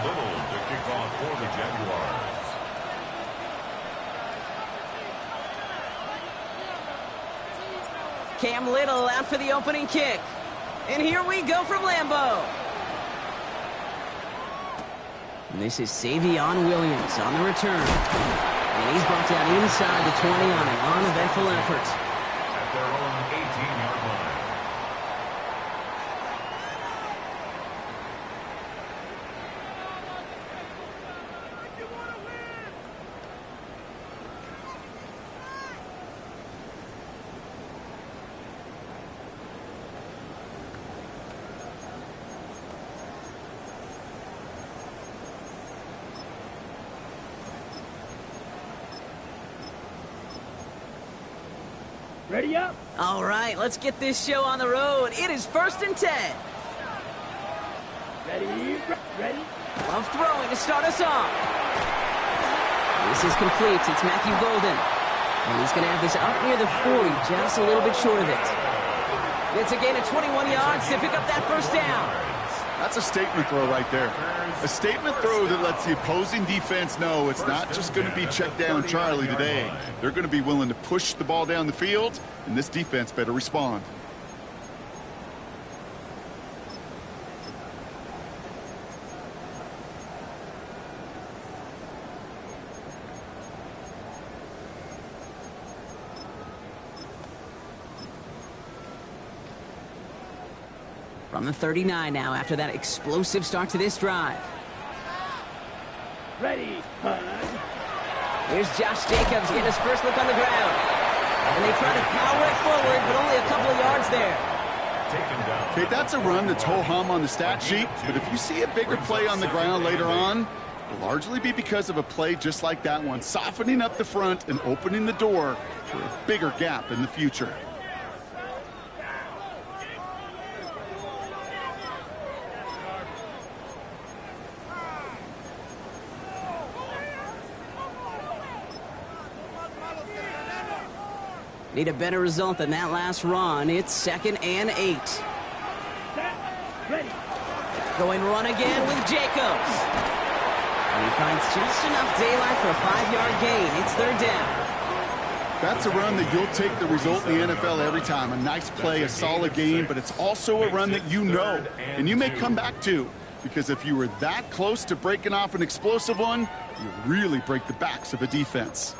Little to kick off for the Jaguars. Cam Little out for the opening kick. And here we go from Lambeau. And this is Savion Williams on the return. And he's brought down inside the 20 on an uneventful effort. At their own 18-yard line. Ready up? All right, let's get this show on the road. It is 1st and 10. Ready? Love throwing to start us off. This is complete. It's Matthew Golden. And he's going to have this up near the 40, just a little bit short of it. It's a gain of 21 yards to pick up that first down. That's a statement throw right there. A statement throw that lets the opposing defense know it's not just going to be check down Charlie today. They're going to be willing to push the ball down the field, and this defense better respond. From the 39 now after that explosive start to this drive. Ready, hunt. Here's Josh Jacobs getting his first look on the ground. And they try to power it forward, but only a couple of yards there. Okay, that's a run that's ho-hum on the stat sheet, but if you see a bigger play on the ground later on, it'll largely be because of a play just like that one, softening up the front and opening the door for a bigger gap in the future. Need a better result than that last run. It's 2nd and 8. Ready. Going run again with Jacobs. And he finds just enough daylight for a 5-yard gain. It's 3rd down. That's a run that you'll take the result in the NFL every time. A nice play, a solid game, but it's also a run that you know, and you may come back to. Because if you were that close to breaking off an explosive one, you really break the backs of a defense.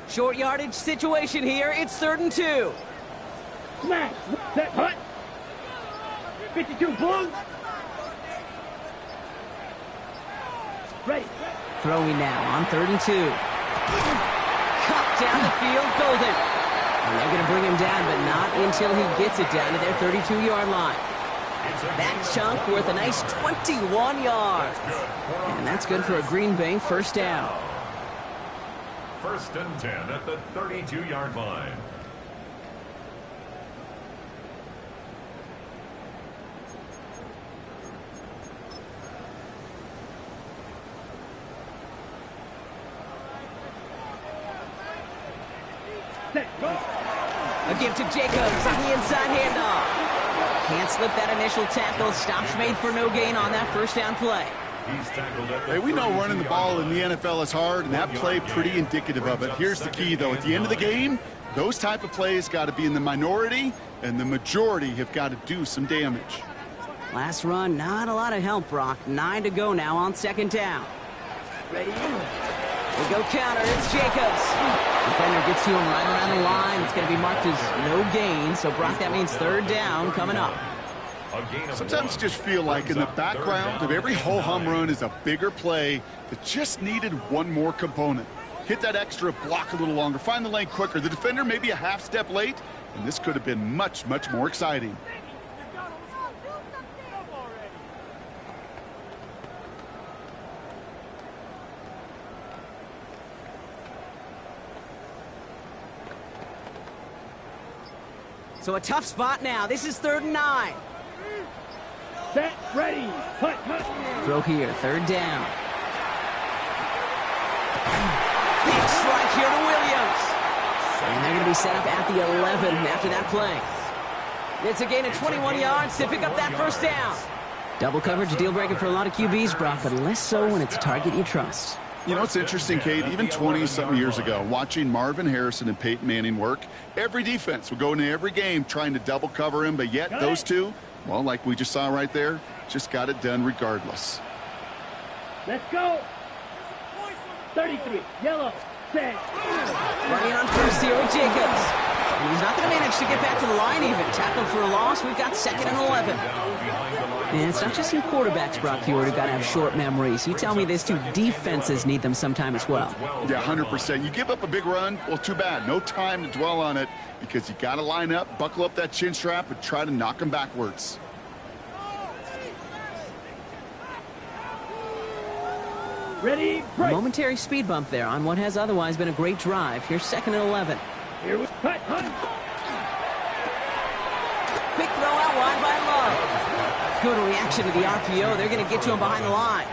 Short yardage situation here. It's 3rd and 2. Smash. Set. Hut. 52 Blues. Ready. Throwing now on 3rd and 2. Cut down the field, Golden. And they're going to bring him down, but not until he gets it down to their 32-yard line. That chunk worth a nice 21 yards. And that's good for a Green Bay first down. 1st and 10 at the 32-yard line. Set. Go. A give to Jacobs on the inside handoff. Can't slip that initial tackle. Stops made for no gain on that first down play. Hey, we know running the ball in the NFL is hard, and that play pretty indicative of it. Here's the key, though. At the end of the game, those type of plays got to be in the minority, and the majority have got to do some damage. Last run, not a lot of help, Brock. 9 to go now on 2nd down. Ready. We go counter. It's Jacobs. Defender gets to him right around the line. It's going to be marked as no gain. So, Brock, that means 3rd down coming up. Sometimes you just feel like in the background of every ho-hum run is a bigger play that just needed one more component. Hit that extra block a little longer. Find the lane quicker. The defender may be a half step late, and this could have been much, much more exciting. So a tough spot now. This is 3rd and 9. set, ready, hut, hut. Throw here, third down. Big strike here to Williams. And they're going to be set up at the 11 after that play. It's a gain of 21 yards to pick up that first down. Double coverage, deal breaker for a lot of QBs, Brock, but less so when it's a target you trust. You know, it's interesting, Kate, even 20-something years ago, watching Marvin Harrison and Peyton Manning work, every defense would go into every game trying to double cover him, but yet those two, well, like we just saw right there, just got it done regardless. Let's go. 33, yellow, set. Running on first here with Jacobs. And he's not going to manage to get back to the line even. Tackled for a loss. We've got 2nd and 11. And it's not just your quarterbacks, Brock Huard, who got to have short memories. You tell me these two defenses need them sometime as well. Yeah, 100%. You give up a big run, well, too bad. No time to dwell on it because you got to line up, buckle up that chin strap, and try to knock them backwards. Ready, A break. momentary speed bump there on what has otherwise been a great drive. Here's 2nd and 11. Here we hut, hut. Quick throw out wide by Love. Good reaction to the RPO. They're going to get to him behind the line.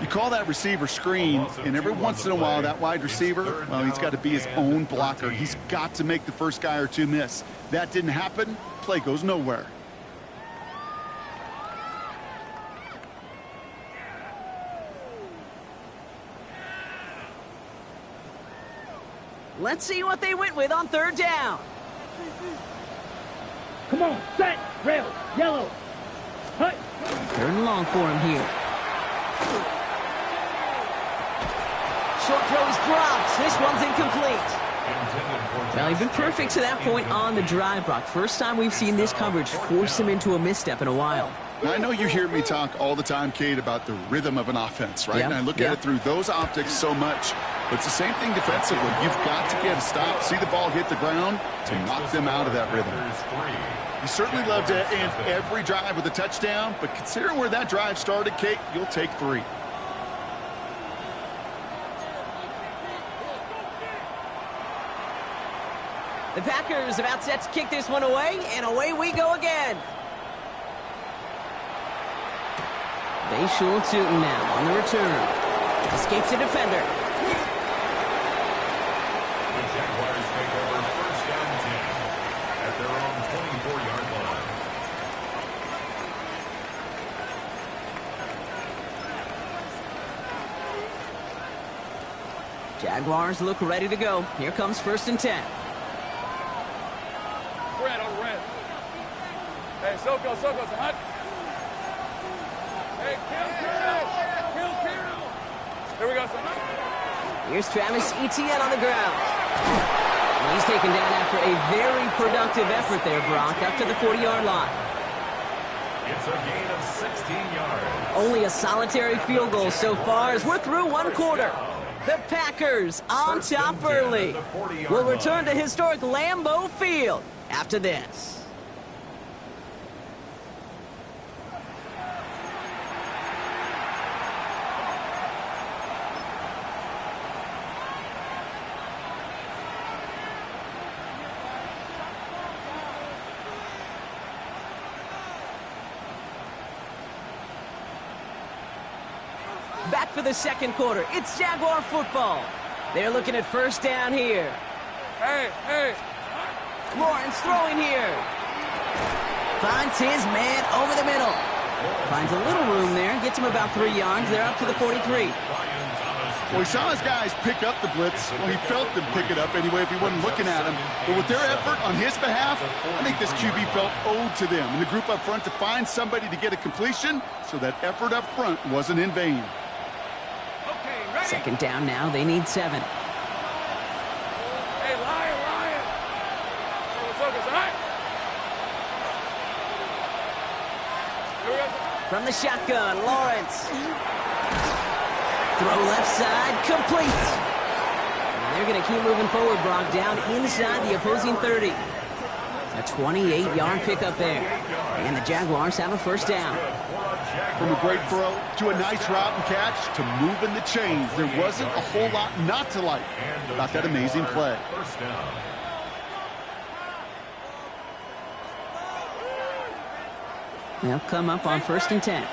You call that receiver screen, and every once in a while, that wide receiver, well, he's got to be his own blocker. He's got to make the first guy or two miss. That didn't happen. Play goes nowhere. Let's see what they went with on 3rd down. Come on, set, rail, yellow, hut. 3rd and long for him here. Short throw is dropped. This one's incomplete. Well, he's been perfect to that point on the drive, Brock. First time we've seen this coverage force him into a misstep in a while. Now, I know you hear me talk all the time, Kate, about the rhythm of an offense, right? Yeah, And I look at it through those optics so much. But it's the same thing defensively. You've got to get a stop, see the ball hit the ground to knock them out of that rhythm. You certainly love to end every drive with a touchdown, but considering where that drive started, Kate, you'll take 3. The Packers about set to kick this one away, and away we go again. Bayshul Tootin now on the return. Escapes the defender. The Jaguars take over 1st down 10 at their own 24-yard line. Jaguars look ready to go. Here comes 1st and 10. Red on red. Hey, Soko, hot. Hey, kill Kiro. Here we go, son. Here's Travis Etienne on the ground. And he's taken down after a very productive effort there, Brock, up to the 40-yard line. It's a gain of 16 yards. Only a solitary field goal so far as we're through 1 quarter. The Packers on top early. Will return to historic Lambeau Field after this. Back for the 2nd quarter. It's Jaguar football. They're looking at 1st down here. Hey. Lawrence throwing here. Finds his man over the middle. Finds a little room there. Gets him about 3 yards. They're up to the 43. Well, he saw his guys pick up the blitz. Well, he felt them pick it up anyway if he wasn't looking at him. But with their effort on his behalf, I think this QB felt owed to them and the group up front to find somebody to get a completion, so that effort up front wasn't in vain. 2nd down now. They need 7. Hey, Lion. Soko's hot. Here we go, son. From the shotgun, Lawrence. Throw left side, complete. And they're going to keep moving forward, Brock, down inside the opposing 30. A 28-yard pickup there. And the Jaguars have a 1st down. From a great throw to a nice route and catch to moving the chains, there wasn't a whole lot not to like about that amazing play. 1st down. They'll come up on 1st and 10. All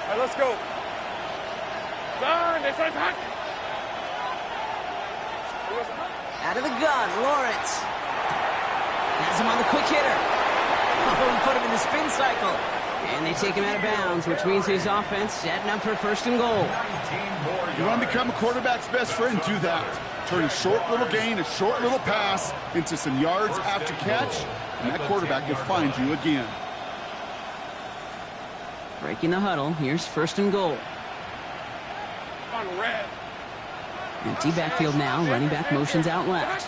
right, let's go. Turn, they try to hack. Out of the gun, Lawrence. Has him on the quick hitter. Oh, he put him in the spin cycle. And they take him out of bounds, which means his offense setting up for 1st and goal. You want to become a quarterback's best friend, do that. Turn a short little gain, a short little pass into some yards after catch, and that quarterback will find you again. Breaking the huddle, here's 1st and goal. On red. Empty backfield now, running back motions out left.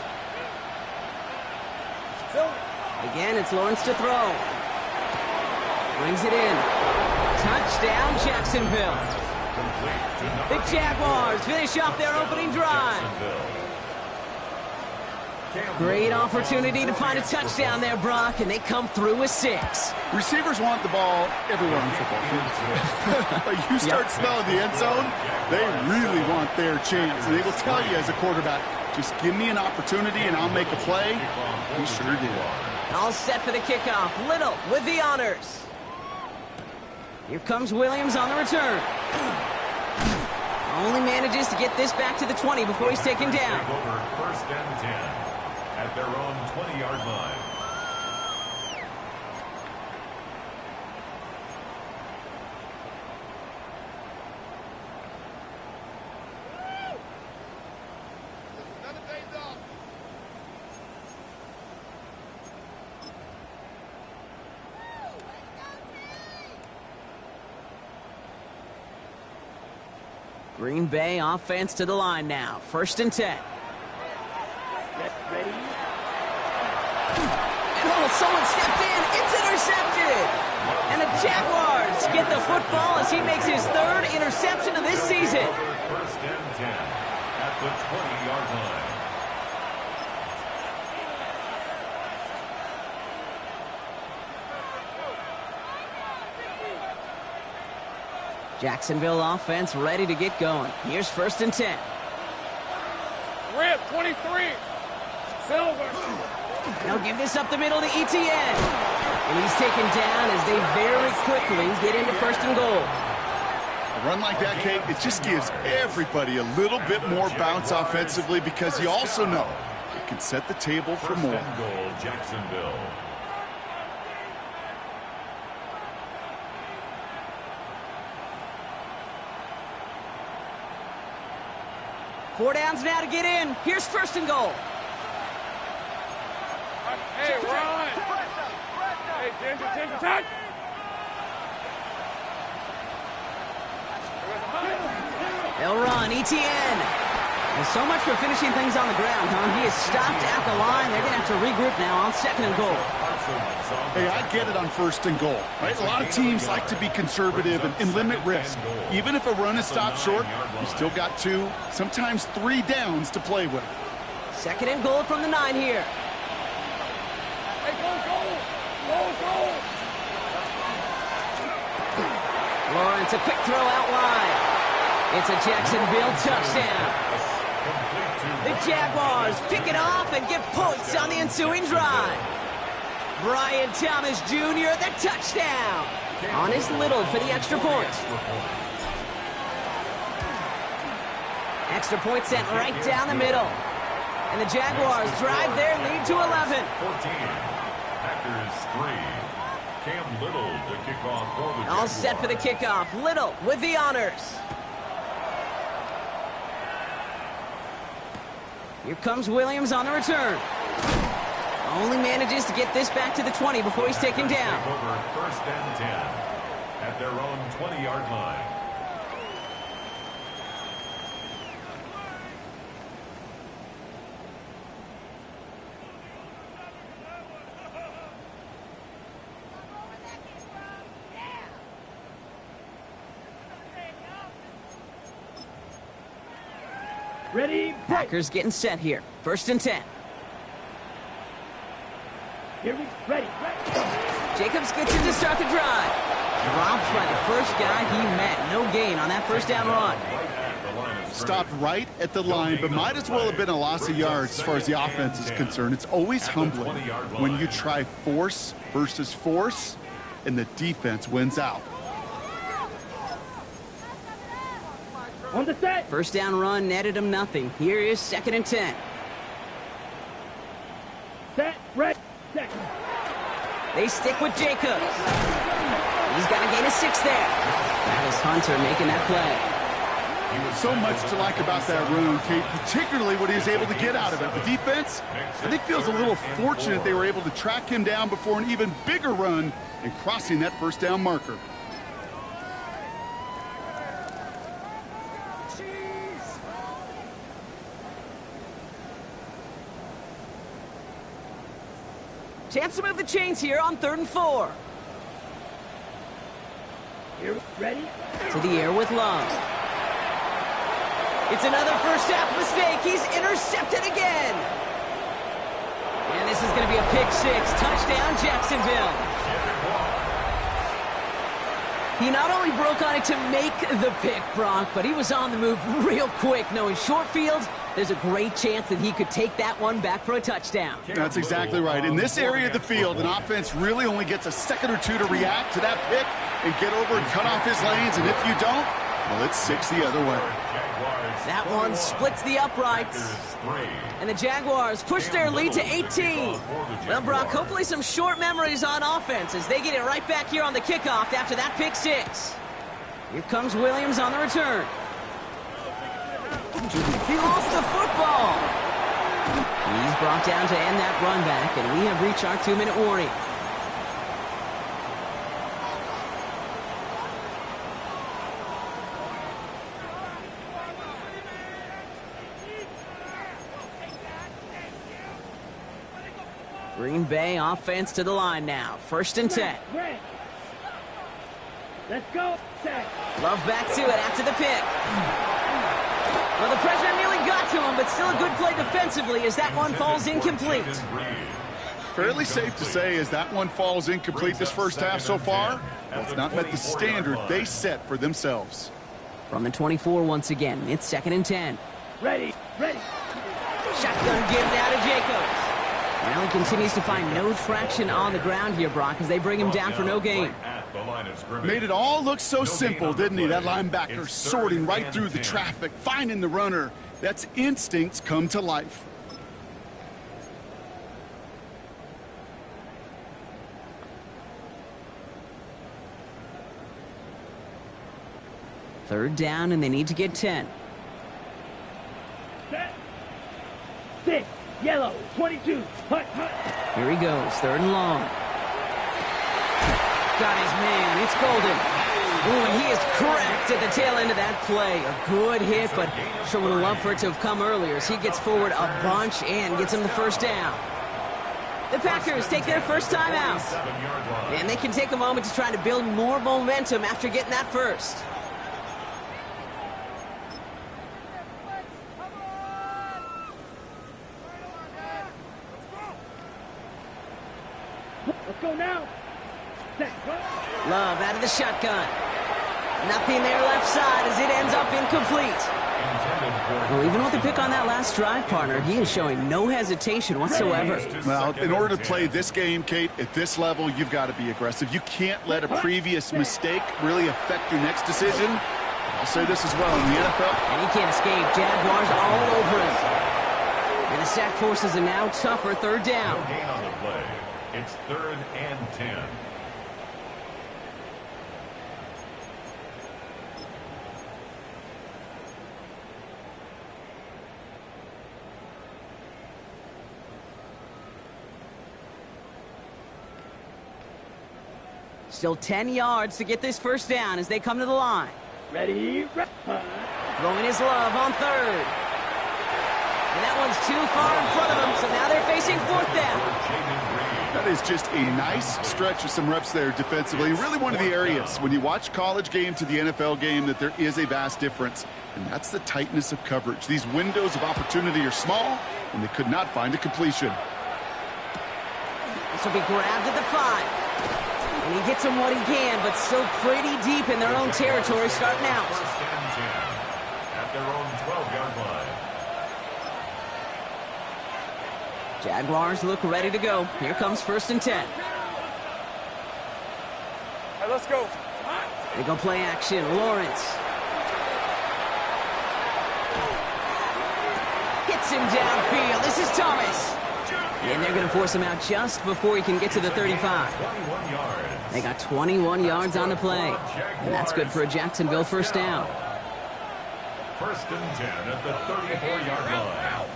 Again, it's Lawrence to throw. Brings it in. Touchdown, Jacksonville. The Jaguars finish off their opening drive. Great opportunity to find a touchdown there, Brock, and they come through with 6. Receivers want the ball everywhere on football fields. But you start smelling the end zone, they really want their chance. And they will tell you as a quarterback, just give me an opportunity and I'll make a play. He sure did. All set for the kickoff. Little with the honors. Here comes Williams on the return. Only manages to get this back to the 20 before he's taken down. Over 1st and 10 at their own 20-yard line. Green Bay offense to the line now. 1st and 10. Ready? Oh, someone stepped in. It's intercepted. And the Jaguars get the football as he makes his 3rd interception of this season. 1st and 10 at the 20-yard line. Jacksonville offense ready to get going. Here's 1st and 10. Red, 23. Silver. They'll give this up the middle to Etienne. And he's taken down as they very quickly get into 1st and goal. A run like that, Kate, it just gives everybody a little bit more bounce offensively because you also know it can set the table for 1st more. and goal, Jacksonville. Four downs now to get in. Here's 1st and goal. Hey, run. Hey, Ginger, touch. They'll run. Etienne. Well, so much for finishing things on the ground, huh? He is stopped at the line. They're going to have to regroup now on 2nd and goal. Hey, I get it on 1st and goal, right? A lot of teams like to be conservative and limit risk. Even if a run is stopped short, you still got 2, sometimes 3 downs to play with. 2nd and goal from the 9 here. Hey, go. Lawrence, a quick throw out wide. It's a Jacksonville touchdown. The Jaguars pick it off and get points on the ensuing drive. Brian Thomas Jr., the touchdown. On his Little for the extra point. Extra point sent right down the middle. And the Jaguars drive their lead to 11. 14. Packers 3. Cam Little to kick off for the All set for the kickoff. Little with the honors. Here comes Williams on the return. Only manages to get this back to the 20 before he's taken down. Over 1st and 10 at their own 20-yard line. Ready? Packers getting set here. 1st and 10. Here we ready. Jacobs gets in to start the drive. Drops by the first guy he met. No gain on that 1st down run. stopped right at the line, but might as well have been a loss of yards as far as the offense is concerned. It's always humbling when you try force versus force, and the defense wins out. On the set. First down run netted him nothing. Here is 2nd and 10. Set. Red. Second. They stick with Jacobs. He's got to gain a 6 there. Travis Hunter making that play. So much to like about that run, Kate, particularly what he was able to get out of it. The defense, I think, feels a little fortunate they were able to track him down before an even bigger run and crossing that first down marker. Chance to move the chains here on 3rd and 4. Here, ready? To the air with Love. It's another first half mistake. He's intercepted again. And this is going to be a pick 6. Touchdown, Jacksonville. He not only broke on it to make the pick, Brock, but he was on the move real quick, knowing short fields, there's a great chance that he could take that one back for a touchdown. That's exactly right. In this area of the field, an offense really only gets a second or two to react to that pick and get over and cut off his lanes, and if you don't, well, it's 6 the other way. That one splits the uprights. And the Jaguars push their lead to 18. Well, Brock, hopefully some short memories on offense as they get it right back here on the kickoff after that pick 6. Here comes Williams on the return. He lost the football. He's brought down to end that run back, and we have reached our 2-minute warning. Green Bay offense to the line now. 1st and 10. Let's go. Set. Love back to it after the pick. Well, the pressure nearly got to him, but still a good play defensively as that one falls incomplete. Fairly safe to say as that one falls incomplete this first half so far, well, it's not met the standard they set for themselves. From the 24 once again, it's 2nd and 10. Ready. Shotgun give now to Jacobs. Well, he continues to find no traction on the ground here, Brock, as they bring him down for no gain. Made it all look so simple, didn't he? That linebacker sorting right through the traffic, finding the runner. That's instincts come to life. Third down, and they need to get 10. Set. 6. Yellow. 22. Hut. Here he goes. 3rd and long. Got his man. It's Golden. Ooh, and he is cracked at the tail end of that play. A good hit, but sure would have loved for it to have come earlier as he gets forward a bunch and gets him the first down. The Packers take their first time out. And they can take a moment to try to build more momentum after getting that first. Let's go now. Set. Go. Love out of the shotgun. Nothing there left side as it ends up incomplete. Well, even with the pick on that last drive, partner, he is showing no hesitation whatsoever. Well, in order to play this game, Kate, at this level, you've got to be aggressive. You can't let a previous mistake really affect your next decision. I'll say this as well in the NFL. And he can't escape. Jaguars all over him. And the sack forces a now tougher 3rd down. No gain on the play. It's 3rd and 10. Still 10 yards to get this first down as they come to the line. Ready. Throwing his Love on 3rd. And that one's too far in front of them, so now they're facing 4th down. That is just a nice stretch of some reps there defensively. Really one of the areas when you watch college game to the NFL game that there is a vast difference, and that's the tightness of coverage. These windows of opportunity are small, and they could not find a completion. This will be grabbed at the 5. And he gets him what he can, but still pretty deep in their own territory starting out. at their own 12-yard line. Jaguars look ready to go. Here comes 1st and 10. Hey, let's go. They go play action. Lawrence. Hits him downfield. This is Thomas. And they're going to force him out just before he can get to the 35. 21 yards. They got 21 yards on the play. And that's good for a Jacksonville first down. 1st and 10 at the 34-yard line.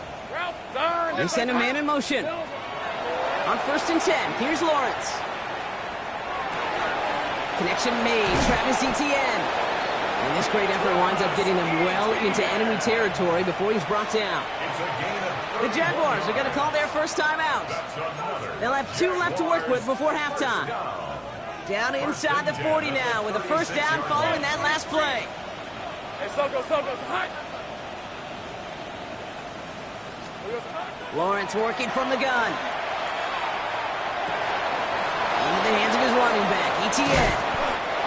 They send a man in motion. On 1st and 10, here's Lawrence. Connection made. Travis Etienne. And this great effort winds up getting them well into enemy territory before he's brought down. It's a gain of The Jaguars are going to call their first time out. That's another. They'll have 2 left to work with before halftime. Down inside the 40 now with a first down following that last play. Hey, Soko. Hi. Lawrence working from the gun. Into the hands of his running back, Etienne.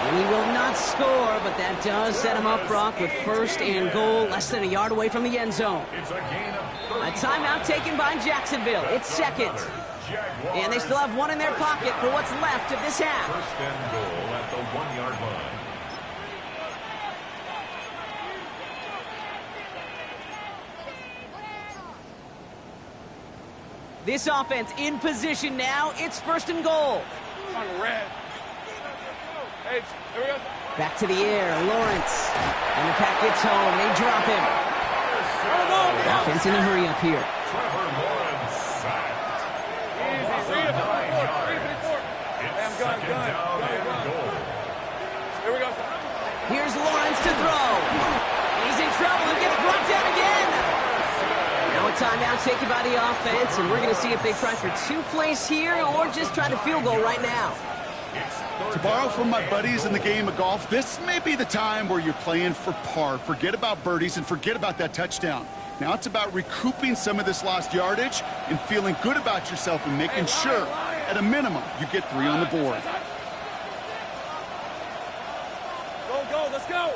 And he will not score, but that does set him up, Brock, with 1st and goal, less than a yard away from the end zone. It's a gain of A timeout taken by Jacksonville. It's 2nd. And they still have 1 in their pocket for what's left of this half. 1st and goal at the 1-yard line. This offense in position now. It's 1st and goal. On red. Hey, here we go. Back to the air, Lawrence. And the pack gets home. They drop him. Offense in a hurry up here. Trevor Lawrence sacked. Easy. Read it. 3-4. It's Gun. and goal. Here we go. Here's Lawrence to throw. He's in trouble and gets brought down again. Now a timeout taken by the offense, and we're going to see if they try for 2 plays here or just try the field goal right now. To borrow from my buddies in the game of golf, this may be the time where you're playing for par. Forget about birdies and forget about that touchdown. Now it's about recouping some of this lost yardage and feeling good about yourself and making sure, at a minimum, you get 3 on the board. Go. Let's go.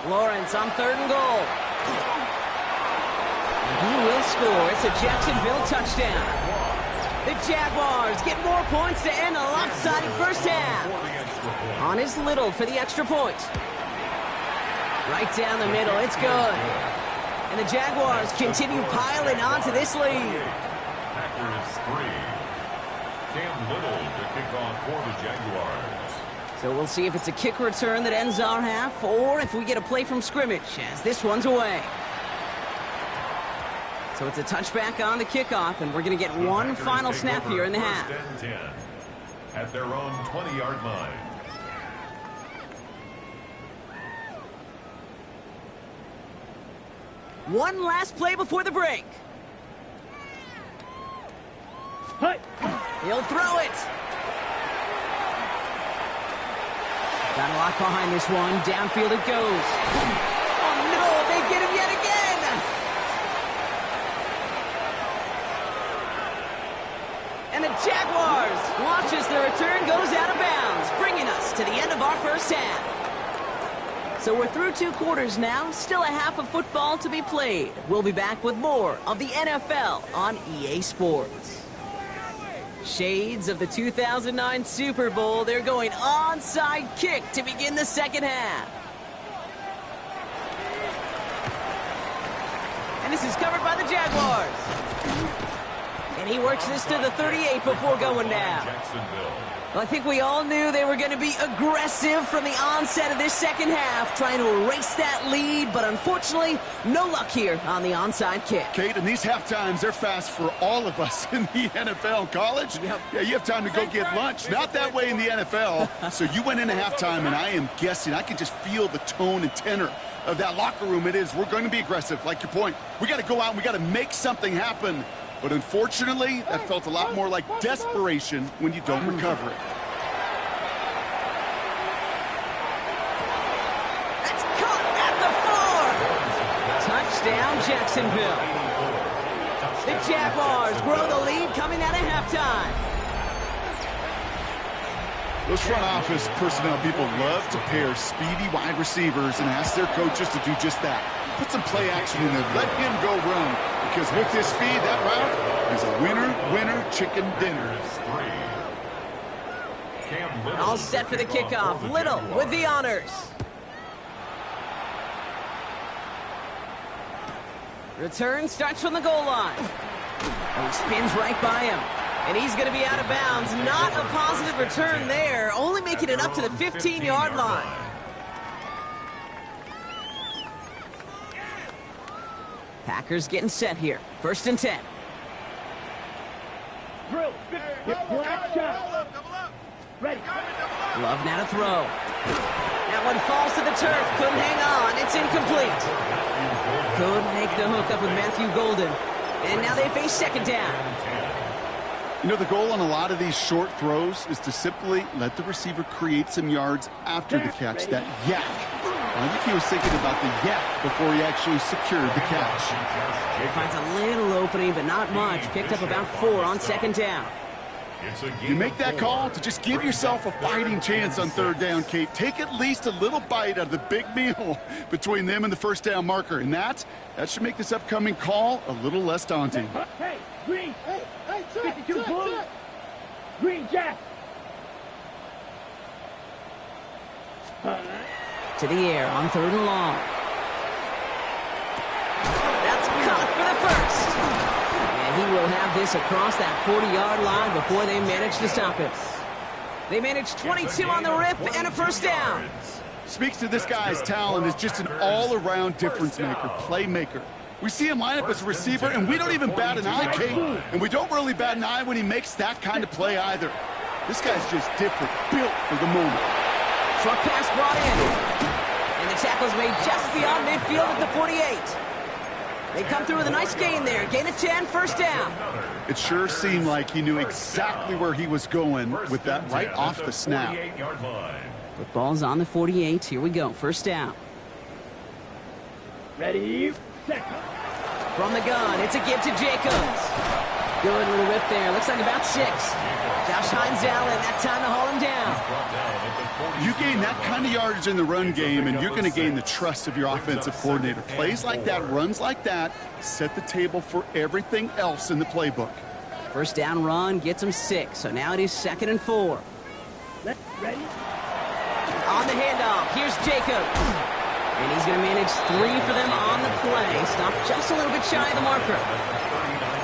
Lawrence on 3rd and goal. He will score. It's a Jacksonville touchdown. The Jaguars get more points to end a lopsided first half. On is Little for the extra point. Right down the middle. It's good. And the Jaguars continue piling onto this lead. Packers 3. Cam Little to kick off for the Jaguars. So we'll see if it's a kick return that ends our half or if we get a play from scrimmage as this one's away. So it's a touchback on the kickoff, and we're going to get one final snap here in the half. 1st and 10 at their own 20-yard line. One last play before the break. Hi. He'll throw it. Got a lot behind this one. Downfield it goes. Oh, no, they get him yet again. And the Jaguars watch as the return goes out of bounds, bringing us to the end of our first half. So we're through 2 quarters now. Still a half of football to be played. We'll be back with more of the NFL on EA Sports. Shades of the 2009 Super Bowl. They're going onside kick to begin the second half. And this is covered by the Jaguars. And he works this to the 38 before going down. Well, I think we all knew they were going to be aggressive from the onset of this second half, trying to erase that lead, but unfortunately, no luck here on the onside kick. Kate, and these halftimes, they're fast for all of us in the NFL. College? Yep. Yeah, you have time to go get lunch. Not that way in the NFL. So you went into halftime, and I am guessing, I can just feel the tone and tenor of that locker room. It is, we're going to be aggressive, like your point. We got to go out and we got to make something happen. But unfortunately, that felt a lot more like desperation when you don't recover it. That's caught at the 4. Touchdown, Jacksonville. The Jaguars grow the lead coming out of halftime. Those front office personnel people love to pair speedy wide receivers and ask their coaches to do just that. Put some play action in there. Let him go run. Because with his speed, that route is a winner, chicken dinner. All set for the kickoff. Little with the honors. Return starts from the goal line. Oh, he spins right by him. And he's going to be out of bounds. Not a positive return there. Only making it up to the 15-yard line. Packers getting set here. 1st and 10. Drill. Get black shot. Ready. Love now to throw. That one falls to the turf. Couldn't hang on. It's incomplete. Couldn't make the hook up with Matthew Golden. And now they face 2nd down. You know, the goal on a lot of these short throws is to simply let the receiver create some yards after the catch, that yak. I think he was thinking about the yak before he actually secured the catch. He finds a little opening, but not much. Picked up about 4 on 2nd down. You make that call to just give yourself a fighting chance on 3rd down, Kate. Take at least a little bite out of the big meal between them and the 1st down marker. And that should make this upcoming call a little less daunting. Hey, Green. 52 blue. Green Jack. To the air on 3rd and long. That's caught for the first. And he will have this across that 40-yard line before they manage to stop him. They managed 22 on the rip and a 1st down. Speaks to this guy's talent as just an all-around difference maker, playmaker. We see him line up as a receiver, and we don't even bat an eye, Kate. And we don't really bat an eye when he makes that kind of play either. This guy's just different, built for the moment. Short pass brought in. And the tackle's made just beyond midfield at the 48. They come through with a nice gain there. Gain of 10, 1st down. It sure seemed like he knew exactly where he was going with that right off the snap. Football's on the 48. Here we go. 1st down. Ready, set. From the gun, it's a give to Jacobs. Good little whip there. Looks like about 6. Josh Hines Allen, that time to haul him down. You gain that kind of yardage in the run game, and you're going to gain the trust of your offensive coordinator. Plays like that, runs like that, set the table for everything else in the playbook. 1st down run gets him 6. So now it is 2nd and 4. Ready. On the handoff, here's Jacobs. And he's going to manage 3 for them on the play. Stopped just a little bit shy of the marker.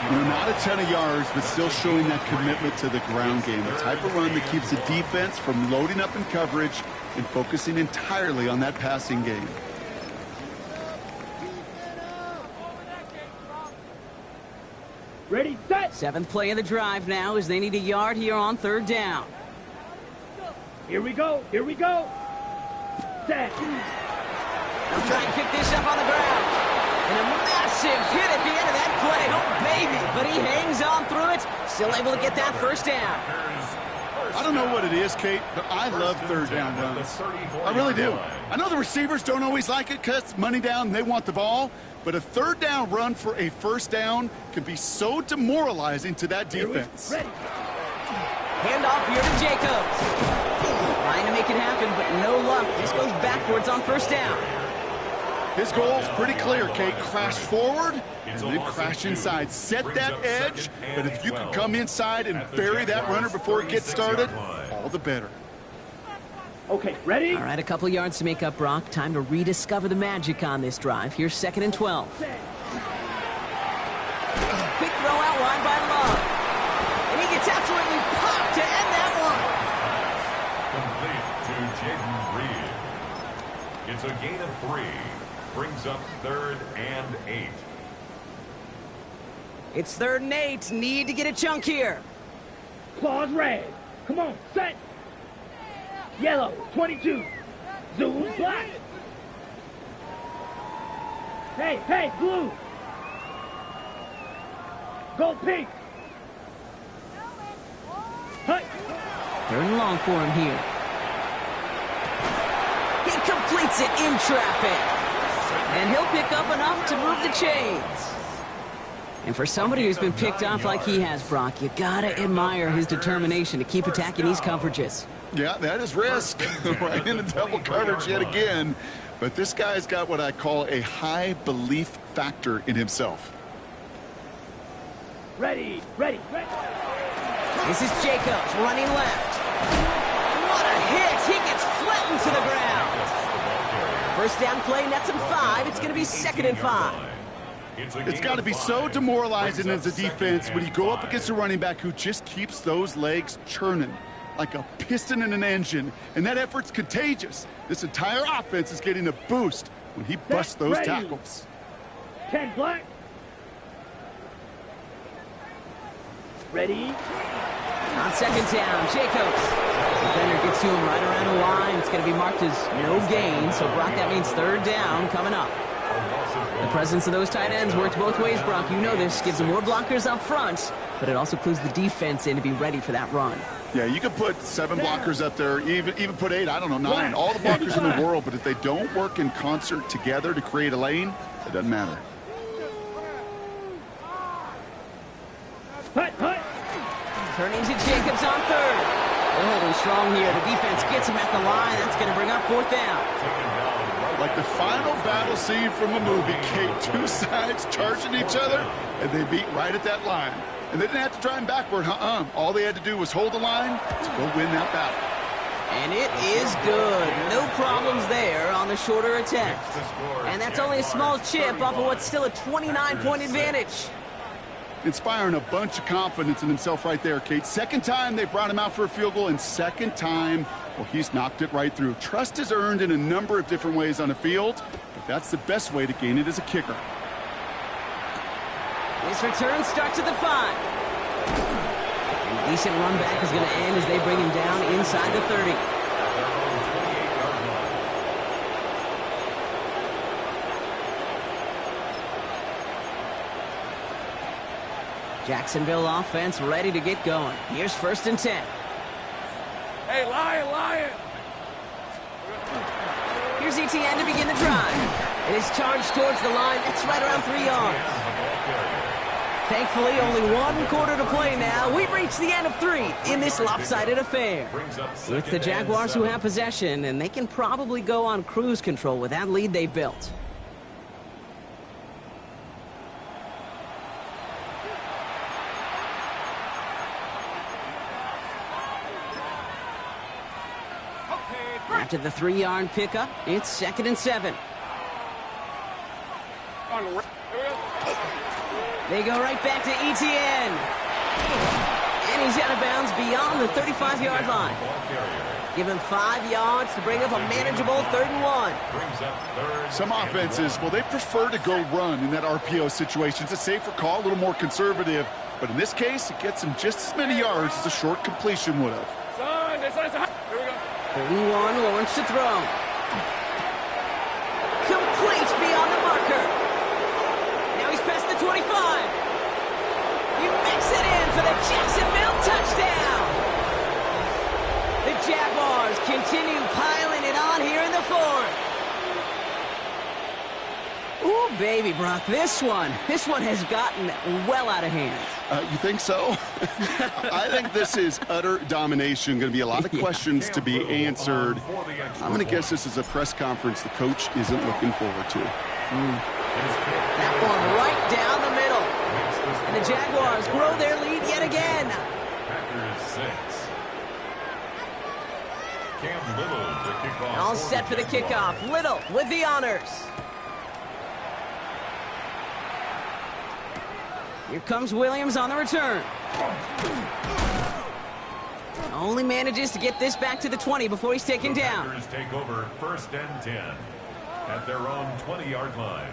You know, not a ton of yards, but still showing that commitment to the ground game. The type of run that keeps the defense from loading up in coverage and focusing entirely on that passing game. Ready, set. 7th play of the drive now as they need a yard here on 3rd down. Here we go. Here we go. Set. They'll try and pick this up on the ground. And a massive hit at the end of that play. Oh, baby. But he hangs on through it. Still able to get that 1st down. I don't know what it is, Kate, but I love 3rd down runs. I really do. I know the receivers don't always like it because it's money down and they want the ball. But a 3rd down run for a 1st down can be so demoralizing to that defense. Handoff here to Jacobs. Trying to make it happen, but no luck. This goes backwards on 1st down. His goal's pretty clear, Kate. Crash forward and then crash inside. Set that edge, but if you can come inside and bury that runner before it gets started, all the better. Okay, ready? All right, a couple yards to make up, Brock. Time to rediscover the magic on this drive. Here's 2nd and 12. Quick throw out wide by Love. And he gets absolutely popped to end that one. Complete to Jaden Reed. It's a gain of 3. Brings up 3rd and 8. It's 3rd and 8. Need to get a chunk here. Claws red. Come on, set. Yellow, 22. Zoom, black. Hey, blue. Gold, pink. Hut. 3rd and long for him here. He completes it in traffic. And he'll pick up enough to move the chains. And for somebody who's been picked off like he has, Brock, you gotta admire his determination to keep attacking these coverages. Yeah, that is risk. Right into double coverage yet again. But this guy's got what I call a high belief factor in himself. Ready, ready, ready. This is Jacobs running left. What a hit! He gets flattened to the ground. First down play nets him 5. It's going to be 2nd and 5. It's got to be so demoralizing as a defense when you go up against a running back who just keeps those legs churning like a piston in an engine, and that effort's contagious. This entire offense is getting a boost when he busts those tackles. 10 black. Ready. On 2nd down, Jacobs. Defender gets to him right around the line. It's going to be marked as no gain, so Brock, that means 3rd down coming up. The presence of those tight ends works both ways, Brock. You know this. Gives them more blockers up front, but it also clues the defense in to be ready for that run. Yeah, you could put 7 blockers up there, even put 8, I don't know, 9. All the blockers in the world, but if they don't work in concert together to create a lane, it doesn't matter. Hut, hut. Turning to Jacobs on 3rd. They're holding strong here. The defense gets him at the line. That's going to bring up 4th down. Like the final battle scene from a movie, Kate, 2 sides charging each other, and they beat right at that line. And they didn't have to drive backward, All they had to do was hold the line to go win that battle. And it is good. No problems there on the shorter attempt. And that's only a small chip off of what's still a 29-point advantage. Inspiring a bunch of confidence in himself right there, Kate. 2nd time they brought him out for a field goal, and 2nd time, well, he's knocked it right through. Trust is earned in a number of different ways on the field, but that's the best way to gain it as a kicker. This return starts at the 5. A decent run back is going to end as they bring him down inside the 30. Jacksonville offense ready to get going. Here's 1st and 10. Hey, Lion! Here's ETN to begin the drive. It is charged towards the line. That's right around 3 yards. Thankfully, only 1 quarter to play now. We've reached the end of 3 in this lopsided affair. It's the Jaguars who have possession, and they can probably go on cruise control with that lead they built. After the 3-yard pickup, it's 2nd and 7. They go right back to ETN. And he's out of bounds beyond the 35-yard line. Give him 5 yards to bring up a manageable 3rd and 1. Some offenses, well, they prefer to go run in that RPO situation. It's a safer call, a little more conservative. But in this case, it gets him just as many yards as a short completion would have. Here we go. 3rd and 1, Lawrence to throw. Complete beyond the marker. Now he's past the 25. He makes it in for the Jacksonville touchdown. The Jaguars continue piling it on here in the 4th. Ooh, baby, Brock, this one has gotten well out of hand. You think so? I think this is utter domination. Going to be a lot of questions to be answered. I'm going to guess this is a press conference the coach isn't looking forward to. That one right down the middle. And the Jaguars grow their lead yet again. All set for the kickoff. Little with the honors. Here comes Williams on the return. Only manages to get this back to the 20 before he's taken down. Take over 1st and 10 at their own 20-yard line.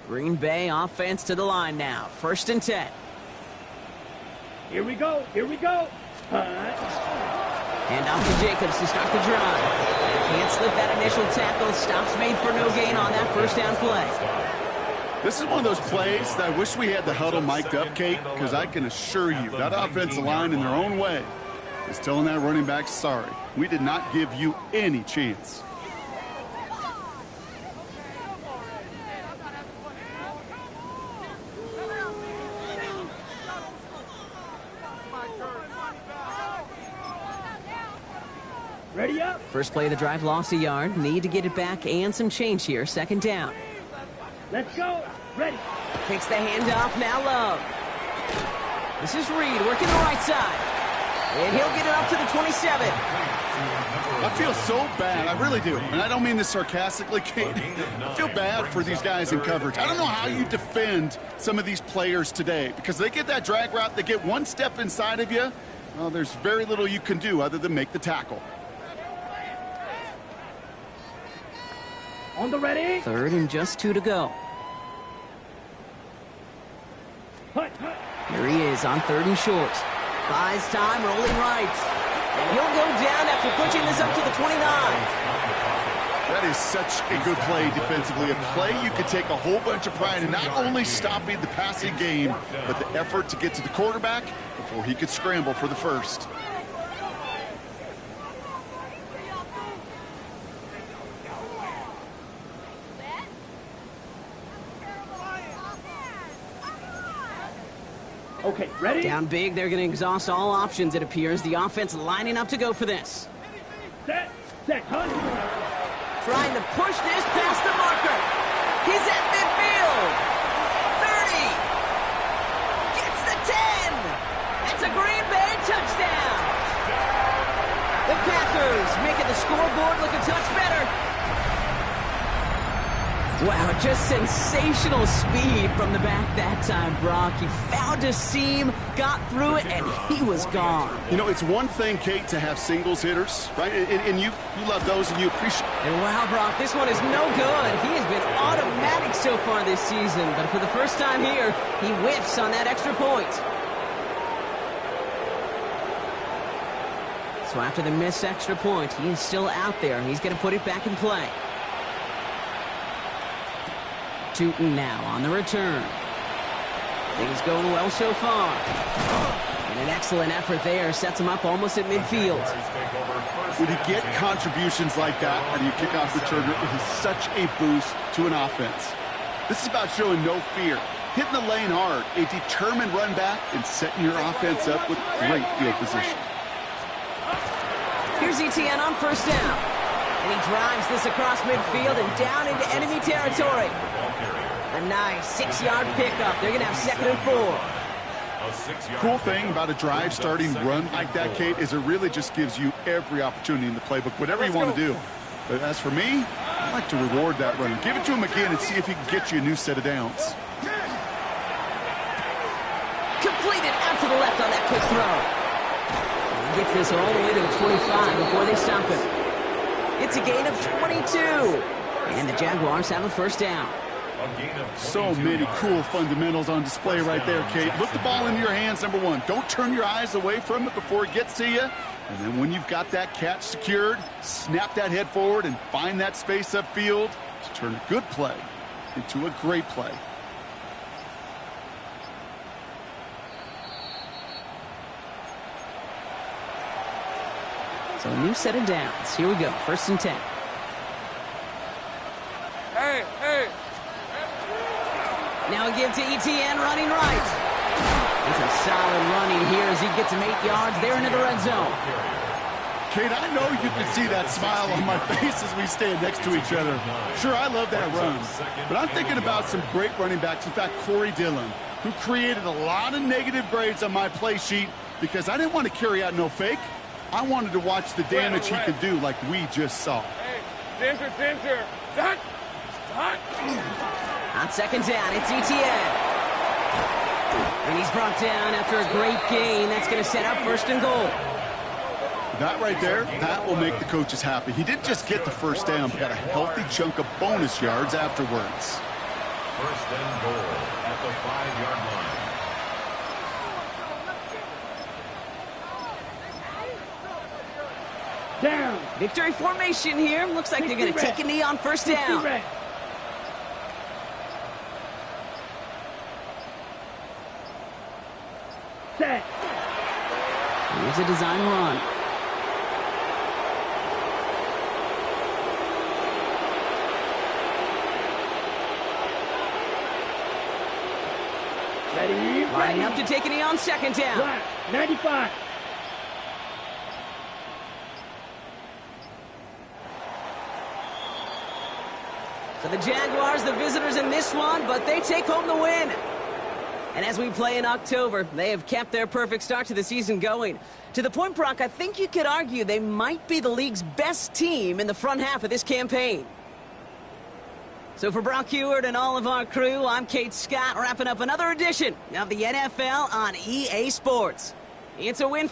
Green Bay offense to the line now. 1st and 10. Here we go. Hand off to Jacobs to start the drive. Can't slip that initial tackle. Stops made for no gain on that 1st down play. This is one of those plays that I wish we had the huddle mic'd up, Kate, because I can assure you that offensive line in their own way is telling that running back, sorry, we did not give you any chance. Ready up. First play of the drive, lost a yard. Need to get it back and some change here. Second down. Let's go. Ready. Takes the handoff. Now Love. This is Reed working the right side. And he'll get it up to the 27. I feel so bad. I really do. And I don't mean this sarcastically, Kate. I feel bad for these guys in coverage. I don't know how you defend some of these players today because they get that drag route, they get one step inside of you. Well, there's very little you can do other than make the tackle. On the ready. Third and just 2 to go. Hut, hut. Here he is on 3rd and short. Buys time, rolling right. And he'll go down after pushing this up to the 29. That is such a good play defensively. A play you could take a whole bunch of pride in not only stopping the passing game, but the effort to get to the quarterback before he could scramble for the first. Okay, ready? Down big, they're going to exhaust all options, it appears. The offense lining up to go for this. Set, hunt. Trying to push this past the marker. He's at midfield. 30. Gets the 10. That's a Green Bay touchdown. The Packers making the scoreboard look a touch better. Wow, just sensational speed from the back that time, Brock. He found a seam, got through it, and he was gone. You know, it's one thing, Kate, to have singles hitters, right? And you love those and you appreciate. And wow, Brock, this one is no good. He has been automatic so far this season, but for the first time here, he whiffs on that extra point. So after the missed extra point, he is still out there, and he's going to put it back in play. Tootin now on the return. Things going well so far. And an excellent effort there sets him up almost at midfield. When you get contributions like that out of your kickoff returner, it is such a boost to an offense. This is about showing no fear, hitting the lane hard, a determined run back, and setting your offense up with great field position. Here's Etienne on first down. And he drives this across midfield and down into enemy territory. A nice 6-yard pickup. They're going to have 2nd and 4. Cool thing about a drive starting run like that, Kate, is it really just gives you every opportunity in the playbook, whatever you want to do. But as for me, I like to reward that run. Give it to him again and see if he can get you a new set of downs. Completed out to the left on that quick throw. He gets this all the way to the 25 before they stop him. It's a gain of 22. And the Jaguars have a first down. So many cool fundamentals on display right there, Kate. Look the ball into your hands, number one. Don't turn your eyes away from it before it gets to you. And then when you've got that catch secured, snap that head forward and find that space upfield to turn a good play into a great play. So a new set of downs. Here we go. 1st and 10. Hey. Now a give to Etienne running right. And some solid running here as he gets him 8 yards there into the red zone. Kate, I know you can see that smile on my face as we stand next to each other. Sure, I love that run. But I'm thinking about some great running backs. In fact, Corey Dillon, who created a lot of negative grades on my play sheet because I didn't want to carry out no fake. I wanted to watch the damage he could do like we just saw. Hey, center. Dot. On 2nd down, it's Etienne. And he's brought down after a great gain. That's going to set up 1st and goal. That right there, that will make the coaches happy. He didn't just get the first down, but got a healthy chunk of bonus yards afterwards. 1st and goal at the 5-yard line. Down. Victory formation here. Looks like they're going to take a knee on 1st down. Set. Here's a design run. Ready. Lining up to take a knee on second down. Flat. 95. So the Jaguars, the visitors in this one, but they take home the win. And as we play in October, they have kept their perfect start to the season going. To the point, Brock, I think you could argue they might be the league's best team in the front half of this campaign. So for Brock Huard and all of our crew, I'm Kate Scott, wrapping up another edition of the NFL on EA Sports. It's a win